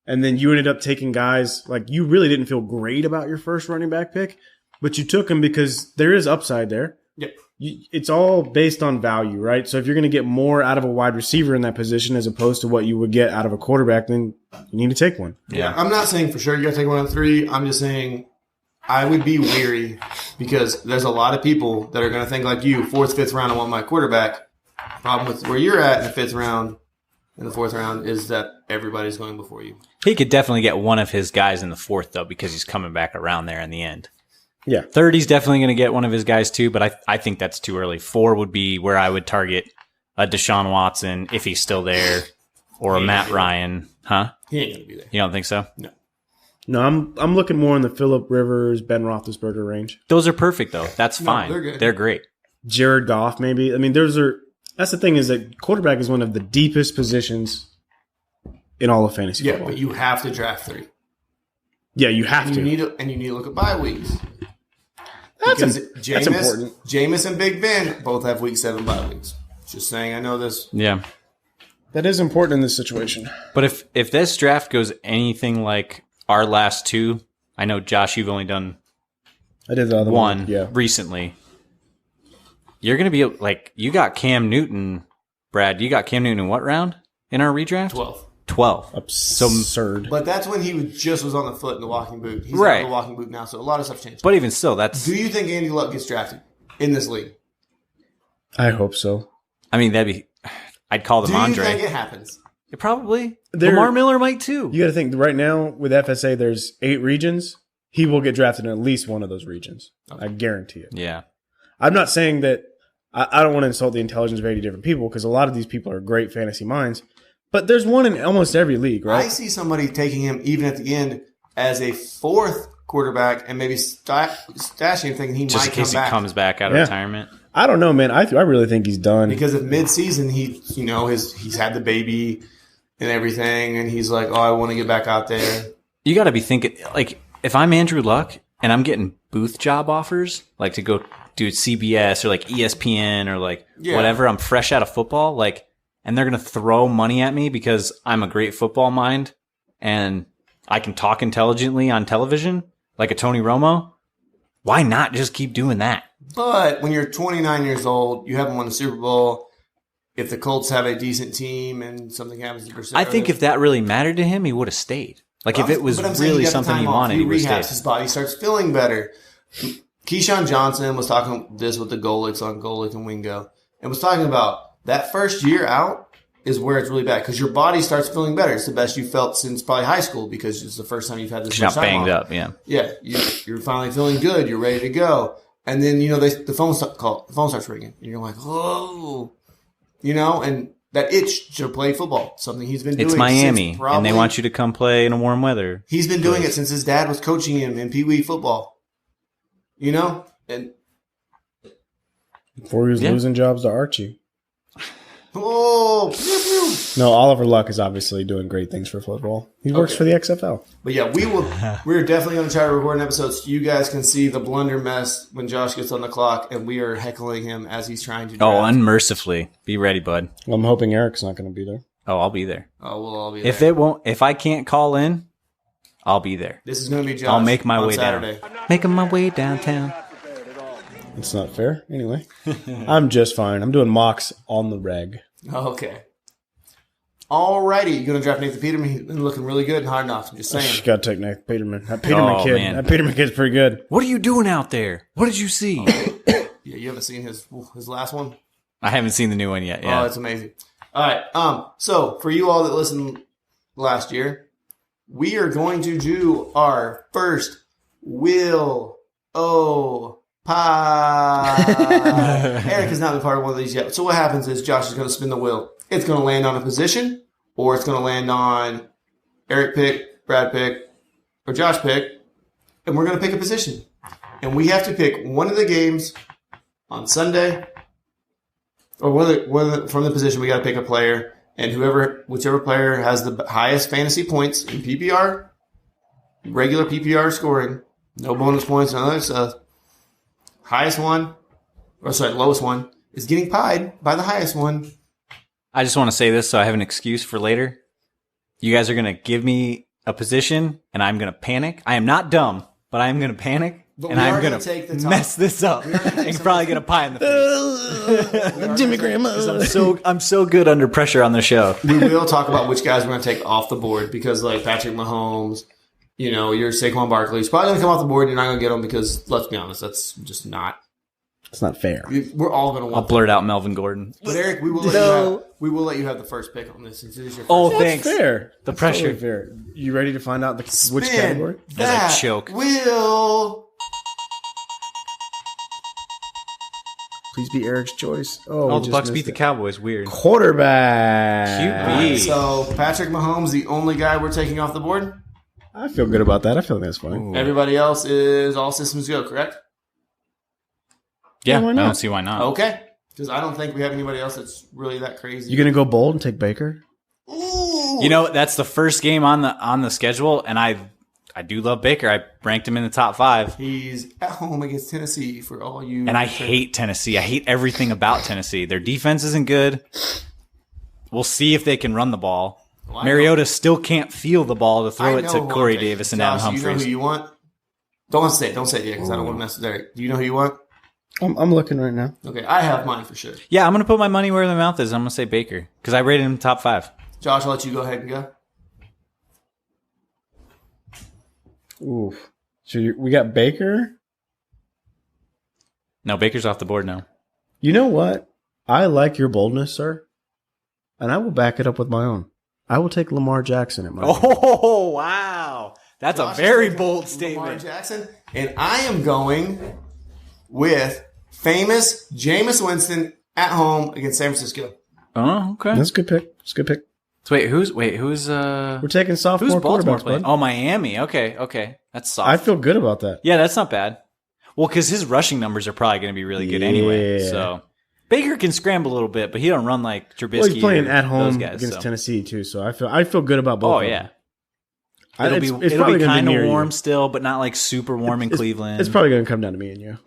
and then you ended up taking guys like you really didn't feel great about your first running back pick, but you took them because there is upside there. Yeah. It's all based on value, right? So if you're going to get more out of a wide receiver in that position as opposed to what you would get out of a quarterback, then you need to take one. Yeah, I'm not saying for sure you got to take 1 of the 3. I'm just saying I would be weary because there's a lot of people that are going to think like you, 4th, 5th round, I want my quarterback. Problem with where you're at in the 5th round, in the 4th round is that everybody's going before you. He could definitely get one of his guys in the 4th, though, because he's coming back around there in the end. Yeah. 3rd, he's definitely going to get one of his guys, too, but I think that's too early. 4 would be where I would target a Deshaun Watson, if he's still there, or a Matt Ryan. Huh? He ain't going to be there. You don't think so? No. No, I'm looking more in the Phillip Rivers, Ben Roethlisberger range. Those are perfect, though. That's fine. they're good. They're great. Jared Goff, maybe. I mean, that's the thing is that quarterback is one of the deepest positions in all of fantasy Yeah, football. but you have to draft 3. Yeah, you have And to. you need to look at bye weeks. That's Jameis, important. Jameis and Big Ben both have week 7 bye weeks. Just saying, I know this. Yeah. That is important in this situation. But if this draft goes anything like our last 2, I know, Josh, you've only done I did the other one Yeah. recently. You're going to be like, you got Cam Newton, Brad. You got Cam Newton in what round in our redraft? 12. Absurd. But that's when he just was on the foot in the walking boot. He's Right. out of the walking boot now, so a lot of stuff changed. But even still, that's, Do you think Andy Luck gets drafted in this league? I hope so. I mean, I'd call them Do you Andre. think it happens? Probably. There- Lamar Miller might too. You got to think right now with FSA, there's 8 regions. He will get drafted in at least one of those regions. I guarantee it. Yeah. I'm not saying that I don't want to insult the intelligence of 80 different people because a lot of these people are great fantasy minds, but there's one in almost every league, I right? see somebody taking him even at the end as a 4th quarterback and maybe stashing him thinking he Just might in case come back. he comes back out of Yeah. retirement. I don't know, man. I really think he's done. Because if mid-season he's had the baby and everything, and he's like, oh, I want to get back out there. You got to be thinking, like, if I'm Andrew Luck and I'm getting booth job offers, like to go do CBS or like ESPN or like whatever, I'm fresh out of football, like, and they're going to throw money at me because I'm a great football mind and I can talk intelligently on television, like a Tony Romo. Why not just keep doing that? But when you're 29 years old, you haven't won the Super Bowl. If the Colts have a decent team and something happens to Brissett, I think if that really mattered to him, he would have stayed. Like, if it was but I'm saying really got the something time he off. wanted, he would have rehabs stayed. his body, starts feeling better. Keyshawn Johnson was talking this with the Golics on Golic and Wingo, and was talking about that first year out is where it's really bad because your body starts feeling better. It's the best you felt since probably high school because it's the first time you've had this You're much not time banged off. up, yeah. Yeah, you're finally feeling good. You're ready to go, and then the phone starts ringing, and you're like, oh, and that itch to play football, something he's been doing. It's Miami, since and they want you to come play in a warm weather. He's been doing it since his dad was coaching him in Pee Wee football. And Before he was losing jobs to Archie. oh, pew, pew. No, Oliver Luck is obviously doing great things for football. He works for the XFL. But yeah, we're definitely going to try to record an episode so you guys can see the blunder mess when Josh gets on the clock and we are heckling him as he's trying to draft. Oh, unmercifully. Be ready, bud. Well, I'm hoping Eric's not going to be there. Oh, I'll be there. Oh, we'll all be there. If I can't call in, I'll be there. This is going to be Josh. I'll make my on way Saturday. down. Making my way downtown. It's not fair. Anyway, I'm just fine. I'm doing mocks on the reg. Okay. Alrighty, you going to draft Nathan Peterman? He's been looking really good and hard enough. I'm just saying. Got to take Nick Peterman. That Peterman kid. Man. That Peterman kid's pretty good. What are you doing out there? What did you see? Yeah, you haven't seen his last one? I haven't seen the new one yet. Yeah. Oh, it's amazing. All right. So for you all that listened last year, we are going to do our first Will O Pie. Eric has not been part of one of these yet. So what happens is Josh is going to spin the wheel. It's going to land on a position, or it's going to land on Eric pick, Brad pick, or Josh pick, and we're going to pick a position. And we have to pick one of the games on Sunday, or from the position we got to pick a player, and whichever player has the highest fantasy points in PPR, regular PPR scoring, no bonus points, none of that stuff. Lowest one is getting pied by the highest one. I just want to say this so I have an excuse for later. You guys are going to give me a position, and I'm going to panic. I am not dumb, but I am going to panic, But and we I'm are going gonna take the to top. mess this up. And probably get a pie in the face. Jimmy Graham. I'm so good under pressure on the show. We will talk about which guys we're going to take off the board because, like Patrick Mahomes, your Saquon Barkley is probably going to come off the board. You're not going to get him because, let's be honest, that's just not It's not fair. We're all going to I'll want. blurt out Melvin Gordon. But Eric, we will let you have the first pick on this since it is your first. Oh, pick. thanks. Fair. The That's pressure. totally fair. You ready to find out which Spin category? that As I choke. will. Please be Eric's choice. Oh, Oh, we the just Bucks missed beat the it. Cowboys. Weird. Quarterback. QB. So Patrick Mahomes, the only guy we're taking off the board. I feel good about that. I feel like that's fine. Everybody else is all systems go, correct? Yeah, why I not? don't see why not. Okay. Because I don't think we have anybody else that's really that crazy. You gonna go bold and take Baker? Ooh. You know, that's the first game on the schedule, and I do love Baker. I ranked him in the top 5. He's at home against Tennessee for all you. And I hate Tennessee. I hate everything about Tennessee. Their defense isn't good. We'll see if they can run the ball. Well, Mariota still can't feel the ball to throw I it know to who Corey I'm taking. Davis and Josh, Adam You know Humphries. who you want? Don't say it. Don't say it yet because I don't want to mess with Derek. Do you know who you want? I'm looking right now. Okay, I have mine for sure. Yeah, I'm going to put my money where my mouth is. I'm going to say Baker because I rated him top 5. Josh, I'll let you go ahead and go. Oof. So we got Baker. No, Baker's off the board now. You know what? I like your boldness, sir, and I will back it up with my own. I will take Lamar Jackson at my. Oh, wow. That's Josh a very is taking bold Lamar statement. Jackson, and I am going with famous Jameis Winston at home against San Francisco. Oh, okay. That's a good pick. That's a good pick. So who's We're taking who's sophomore Baltimore quarterbacks, playing? bud. Oh, Miami. Okay. That's soft. I feel good about that. Yeah, that's not bad. Well, because his rushing numbers are probably going to be really good anyway. Yeah. So Baker can scramble a little bit, but he don't run like Trubisky. Well, he's playing or at home those guys, against so. Tennessee too, so I feel good about both. Oh of them. yeah, It's it'll probably be gonna kind of near you. warm still, but not like super warm in It's- Cleveland. It's probably going to come down to me and you.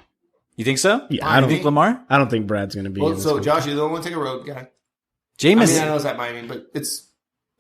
You think so? Yeah, I I You don't think Lamar? I don't think Brad's going to be. in Well, this so one. Josh, you're the only one to take a road guy. Jameis, I mean, I know it's at Miami, but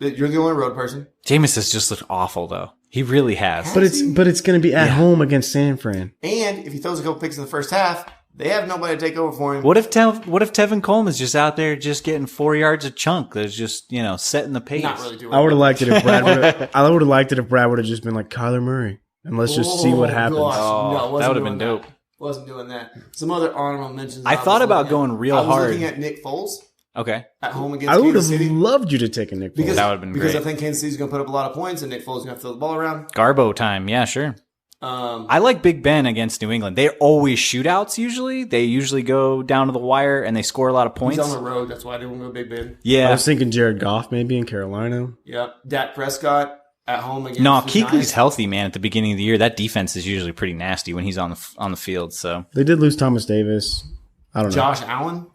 you're the only road person. Jameis has just looked awful though. He really has. but it's going to be at home against San Fran. And if he throws a couple picks in the first half, they have nobody to take over for him. What if Tevin Coleman's just out there just getting 4 yards a chunk? That's just setting the pace. Not really doing. I would have liked it if Brad would. I would have liked it if Brad would have just been like Kyler Murray, and let's just see what happens. Gosh, Oh, no, that wasn't would've been doing dope. Wasn't doing that. Some other honorable mentions. I was thought about looking going real I was hard. looking at Nick Foles Okay. at home against I would Kansas have City. loved you to take a Nick Foles. Because, That would've been because great. I think Kansas City's going to put up a lot of points, and Nick Foles is going to throw the ball around. Garbo time. Yeah, sure. I like Big Ben against New England. They're always shootouts usually. They usually go down to the wire and they score a lot of He's points. on the road. That's why I didn't want to go Big Ben. I Yeah. was thinking Jared Goff maybe in Carolina. Yep. Dak Prescott at home against No, the Kuechly's Giants. healthy, man. At the beginning of the year, that defense is usually pretty nasty when he's on the field. So They did lose Thomas Davis. I don't know. Josh Allen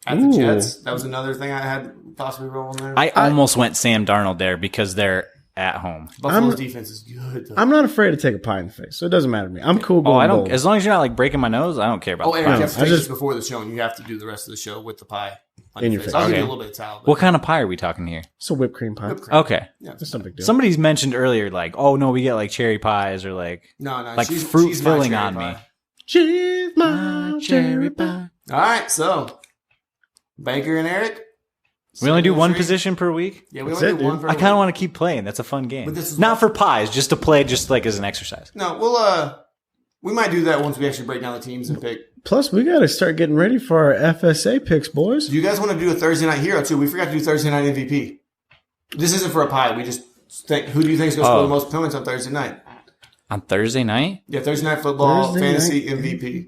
at Ooh. the Jets. That was another thing I had possibly rolling there. I almost went Sam Darnold there because they're at home. Buffalo's defense is good. Though. I'm not afraid to take a pie in the face, so it doesn't matter to me. I'm cool Oh, going I don't. bold. As long as you're not like breaking my nose, I don't care about. Oh, the Eric, pie. you have to I take just- this before the show, and you have to do the rest of the show with the pie on In your your face. face. I'll give you Okay. a little bit of towel. What kind of pie are we talking here? It's a whipped cream pie. Whipped cream. Okay. Yeah. That's no big deal. Somebody's mentioned earlier, like, oh no, we get like cherry pies or like No, like she's fruit my filling cherry on pie. me. Cheese my cherry pie. All right, so Baker and Eric. We only do one 7-3. position per week. Yeah, we That's only it, do one dude. for I a kind of week. want to keep playing. That's a fun game. But this is Not for pies, just to play, just like as an exercise. No, we might do that once we actually break down the teams and pick. Plus, we got to start getting ready for our FSA picks, boys. Do you guys want to do a Thursday night hero too? We forgot to do Thursday night MVP. This isn't for a pie. We just think who do you think is going to score the most points on Thursday night? On Thursday night? Yeah, Thursday night football Thursday fantasy night. MVP.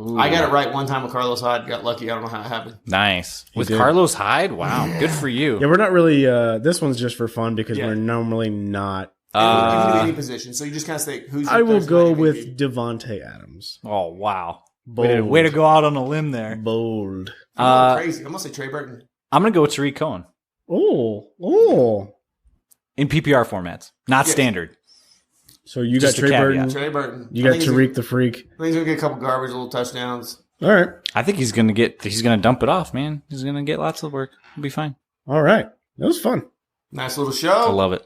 Ooh. I got it right one time with Carlos Hyde. Got lucky. I don't know how it happened. Nice. With did. Carlos Hyde? Wow. Good for you. Yeah, we're not really. This one's just for fun because Yeah. we're normally not. You can do any position, so you just kind of say who's. Your I will Thursday go night with MVP. Devontae Adams. Oh, wow. Bold. Way to go out on a limb there. Bold. I'm going crazy. I'm gonna say Trey Burton. I'm going to go with Tariq Cohen Oh. in PPR formats, not Yeah. standard. So you Just got a Trey caveat. Burton. Trey Burton. You got Tariq the Freak. I think he's gonna get a couple garbage, little touchdowns. All right. I think he's going to dump it off, man. He's going to get lots of work. He'll be fine. All right. That was fun. Nice little show. I love it.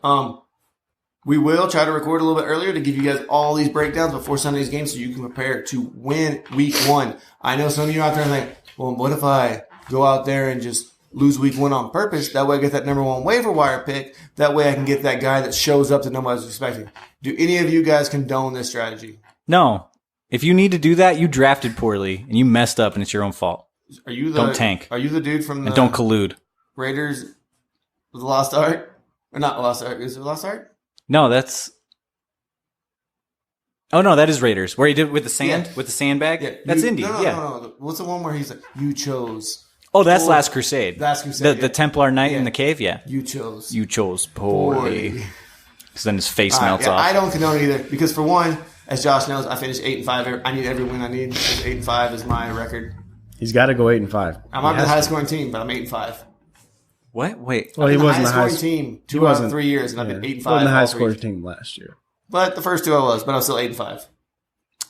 We will try to record a little bit earlier to give you guys all these breakdowns before Sunday's game so you can prepare to win week 1. I know some of you out there are like, well, what if I go out there and just lose week 1 on purpose? That way I get that number 1 waiver wire pick. That way I can get that guy that shows up that nobody's expecting. Do any of you guys condone this strategy? No. If you need to do that, you drafted poorly and you messed up, and it's your own fault. Are you the Don't tank. Are you the dude from the And don't collude. Raiders with the Lost Art? Or not Lost Art? Is it Lost Art? No, that's. Oh no, that is Raiders. Where he did with the sand, with the sandbag. Yeah, That's you- Indy. No. Yeah. What's the one where he's like, you chose? Oh, that's Or- Last Crusade. Last Crusade, The yeah. Templar Knight in Yeah. the cave. Yeah. You chose. You chose poorly. Because then his face melts off. I don't condone it either because for one, as Josh knows, I finished 8-5. I need every win I need. 8-5 is my record. He's got to go 8-5. I'm not the highest scoring team, but I'm 8-5. What? Wait. Well, he I've been wasn't the scoring highest team he 2 out of wasn't- 3 years, and I've been 8-5. He wasn't the all highest three. scoring team last year. But the first 2 I was, but I was still 8-5.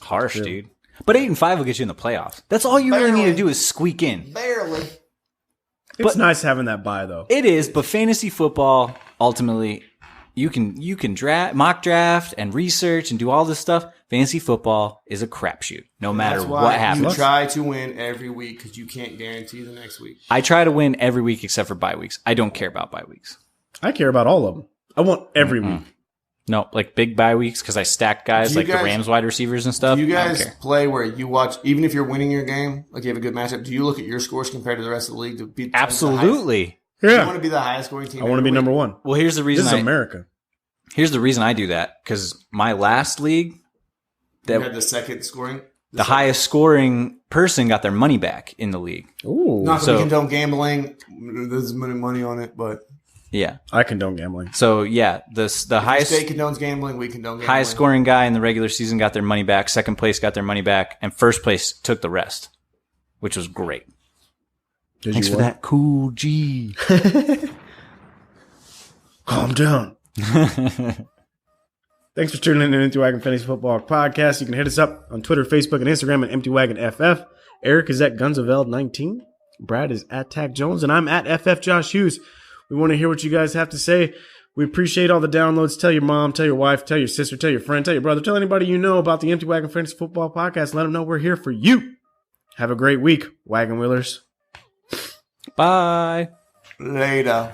Harsh, dude. But 8-5 will get you in the playoffs. That's all you really need to Barely. do is squeak in. Barely. It's nice having that bye, though. It is, but fantasy football ultimately you can mock draft and research and do all this stuff. Fantasy football is a crapshoot, no matter That's why what you happens. try to win every week because you can't guarantee the next week. I try to win every week except for bye weeks. I don't care about bye weeks. I care about all of them. I want every week. No, like big bye weeks because I stack guys Do you like the guys- Rams wide receivers and stuff. Do you I don't guys care. play where you watch, even if you're winning your game, like you have a good matchup, do you look at your scores compared to the rest of the league to be Absolutely. You want Yeah. to be the highest scoring team. I want to be number one. Well, here's the This reason. is America. Here's the reason I do that because my last league, You had the second scoring. the highest scoring person got their money back in the league. Ooh. Not that So- we condone gambling. There's money on it, but Yeah. I condone gambling. So yeah, the highest state condones gambling. We condone gambling. highest scoring guy in the regular season got their money back. Second place got their money back, and first place took the rest, which was great. Did Thanks you for win? that, cool G. Calm down. Thanks for tuning in to Empty Wagon Fantasy Football Podcast. You can hit us up on Twitter, Facebook, and Instagram at Empty Wagon FF. Eric is at Gunsaveld19. Brad is at Tack Jones, and I'm at FF Josh Hughes. We want to hear what you guys have to say. We appreciate all the downloads. Tell your mom, tell your wife, tell your sister, tell your friend, tell your brother, tell anybody you know about the Empty Wagon Fantasy Football Podcast. Let them know we're here for you. Have a great week, Wagon Wheelers. Bye. Later.